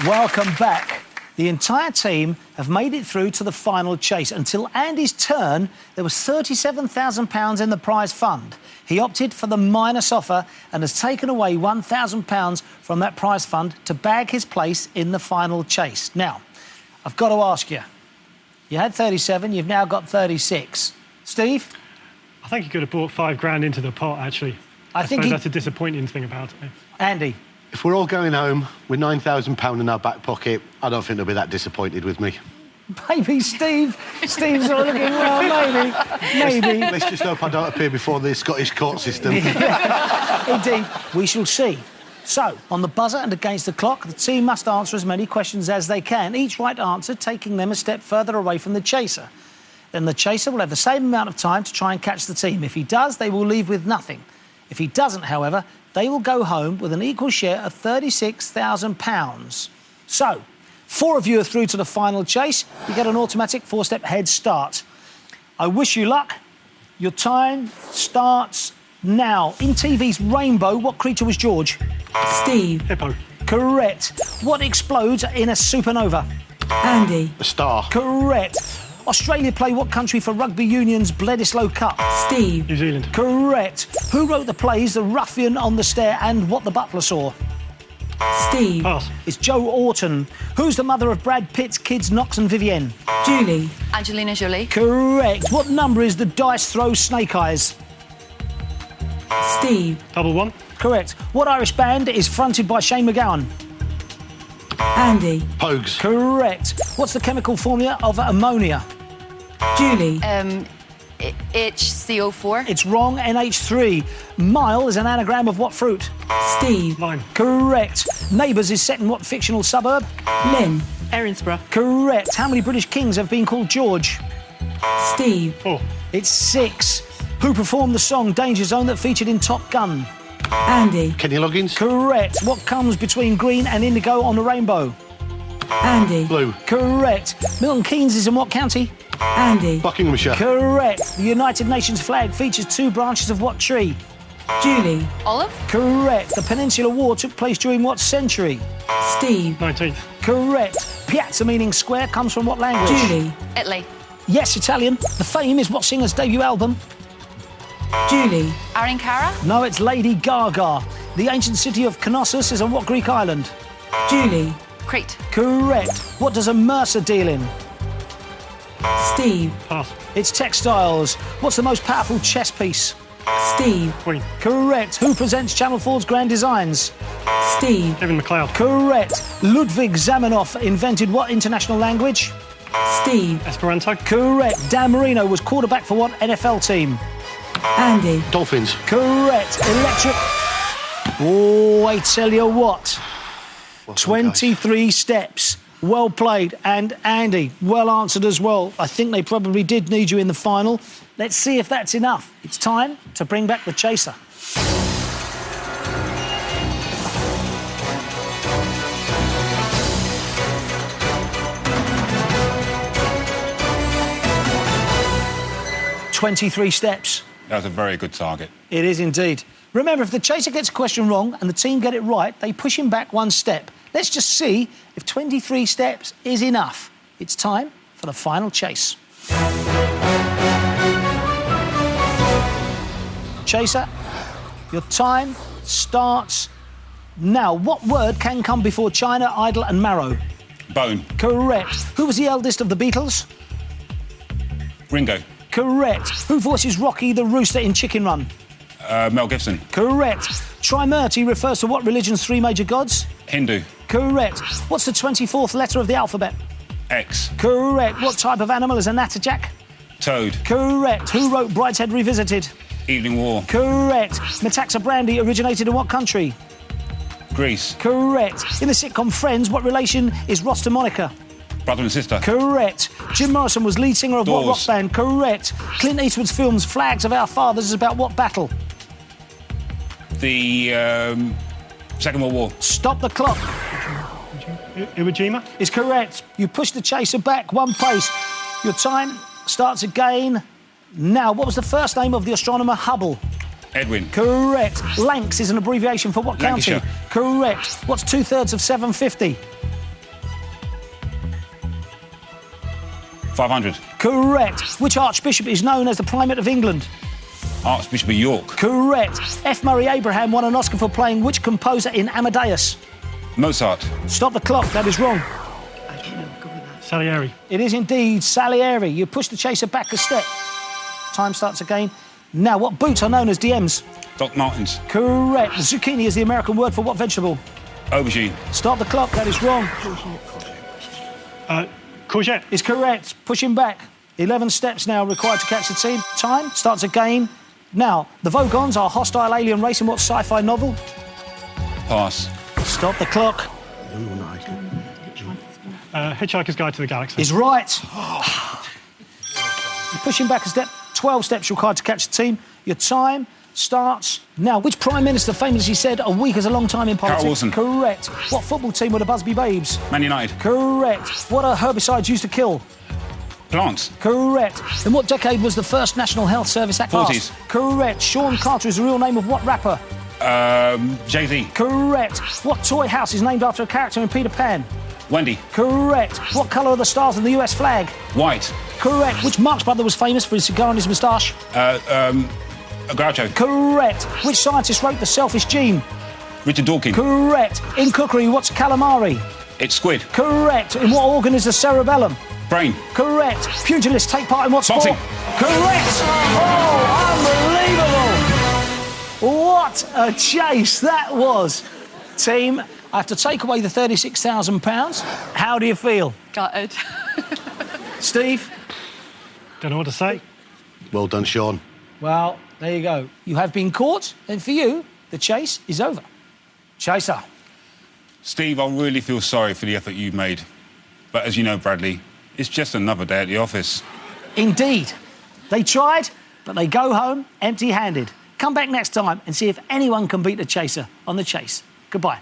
Welcome back. The entire team have made it through to the final chase. Until Andy's turn, there was £37,000 in the prize fund. He opted for the minus offer and has taken away £1,000 from that prize fund to bag his place in the final chase. Now, I've got to ask you, you had 37, you've now got 36. Steve? I think you could have brought £5 into the pot, actually. I suppose that's a disappointing thing about it. Andy? If we're all going home with £9,000 in our back pocket, I don't think they'll be that disappointed with me. Maybe Steve. Steve's all looking, well, maybe. Let's just hope I don't appear before the Scottish court system. Indeed, we shall see. So, on the buzzer and against the clock, the team must answer as many questions as they can, each right answer taking them a step further away from the chaser. Then the chaser will have the same amount of time to try and catch the team. If he does, they will leave with nothing. If he doesn't, however, they will go home with an equal share of £36,000. So, 4 of you are through to the final chase. You get an automatic 4-step head start. I wish you luck. Your time starts now. In TV's Rainbow, what creature was George? Steve. Hippo. Correct. What explodes in a supernova? Andy. A star. Correct. Australia play what country for Rugby Union's Bledisloe Cup? Steve. New Zealand. Correct. Who wrote the plays The Ruffian on the Stair and What the Butler Saw? Steve. Pass. It's Joe Orton. Who's the mother of Brad Pitt's kids, Knox and Vivienne? Julie. Angelina Jolie. Correct. What number is the dice throw Snake Eyes? Steve. Double one. Correct. What Irish band is fronted by Shane MacGowan? Andy. Pogues. Correct. What's the chemical formula of ammonia? Julie. HCO4. It's wrong, NH3. Mile is an anagram of what fruit? Steve. Lime. Correct. Neighbours is set in what fictional suburb? Lynn. Erinsborough. Correct. How many British kings have been called George? Steve. 4. It's 6. Who performed the song Danger Zone that featured in Top Gun? Andy. Kenny Loggins. Correct. What comes between green and indigo on the rainbow? Andy. Blue. Correct. Milton Keynes is in what county? Andy. Buckinghamshire. Correct. The United Nations flag features 2 branches of what tree? Julie. Olive. Correct. The Peninsular War took place during what century? Steve. 19th. Correct. Piazza, meaning square, comes from what language? Julie. Italy. Yes, Italian. The Fame is what singer's debut album? Julie. Aaron Cara. No, it's Lady Gaga. The ancient city of Knossos is on what Greek island? Julie. Crete. Correct. What does a mercer deal in? Steve. Pass. It's textiles. What's the most powerful chess piece? Steve. Queen. Correct. Who presents Channel 4's Grand Designs? Steve. Kevin McLeod. Correct. Ludwig Zamenhof invented what international language? Steve. Esperanto. Correct. Dan Marino was quarterback for what NFL team? Andy. Dolphins. Correct. Electric... Oh, I tell you what. 23 steps. Well played. And Andy, well answered as well. I think they probably did need you in the final. Let's see if that's enough. It's time to bring back the chaser. "23 steps. That was a very good target. It is indeed. Remember, if the chaser gets a question wrong and the team get it right, they push him back 1 step. Let's just see if 23 steps is enough. It's time for the final chase. Chaser, your time starts now. What word can come before China, Idol and Marrow? Bone. Correct. Who was the eldest of the Beatles? Ringo. Correct. Who voices Rocky the Rooster in Chicken Run? Mel Gibson. Correct. Trimurti refers to what religion's 3 major gods? Hindu. Correct. What's the 24th letter of the alphabet? X. Correct. What type of animal is a natterjack? Toad. Correct. Who wrote Brideshead Revisited? Evening War. Correct. Metaxa brandy originated in what country? Greece. Correct. In the sitcom Friends, what relation is Ross to Monica? Brother and sister. Correct. Jim Morrison was lead singer of what Doors. rock band? Correct. Clint Eastwood's films Flags of Our Fathers is about what battle? The Second World War. Stop the clock. Iwo Jima. Is correct. You push the chaser back 1 pace. Your time starts again. Now, what was the first name of the astronomer Hubble? Edwin. Correct. Lancs is an abbreviation for what county? Lancashire. Correct. What's 2/3 of 750? 500. Correct. Which archbishop is known as the Primate of England? Archbishop of York. Correct. F. Murray Abraham won an Oscar for playing which composer in Amadeus? Mozart. Stop the clock. That is wrong. Salieri. It is indeed Salieri. You push the chaser back a step. Time starts again. Now, what boots are known as DMs? Doc Martens. Correct. Zucchini is the American word for what vegetable? Aubergine. Stop the clock. That is wrong. Courgette. Is correct. Pushing back. 11 steps now required to catch the team. Time starts again. Now, the Vogons are a hostile alien race in what sci-fi novel? Pass. Stop the clock. Hitchhiker's Guide to the Galaxy. Is right. You're pushing back a step. 12 steps required to catch the team. Your time starts now. Which Prime Minister famously said a week is a long time in politics? Carol Wilson. Correct. What football team were the Busby Babes? Man United. Correct. What are herbicides used to kill? Plants. Correct. In what decade was the first National Health Service Act 40s. passed? Correct. Sean Carter is the real name of what rapper? Jay-Z. Correct. What toy house is named after a character in Peter Pan? Wendy. Correct. What colour are the stars in the US flag? White. Correct. Which Marx brother was famous for his cigar and his moustache? Groucho. Correct. Which scientist wrote The Selfish Gene? Richard Dawkins. Correct. In cookery, what's calamari? It's squid. Correct. In what organ is the cerebellum? Brain. Correct. Pugilists take part in what sport? Boxing. Correct. Oh, unbelievable. What a chase that was. Team, I have to take away the £36,000. How do you feel? Gutted. Steve? Don't know what to say. Well done, Sean. Well, there you go. You have been caught, and for you, the chase is over. Chaser. Steve, I really feel sorry for the effort you've made. But as you know, Bradley, it's just another day at the office. Indeed. They tried, but they go home empty-handed. Come back next time and see if anyone can beat the chaser on The Chase. Goodbye.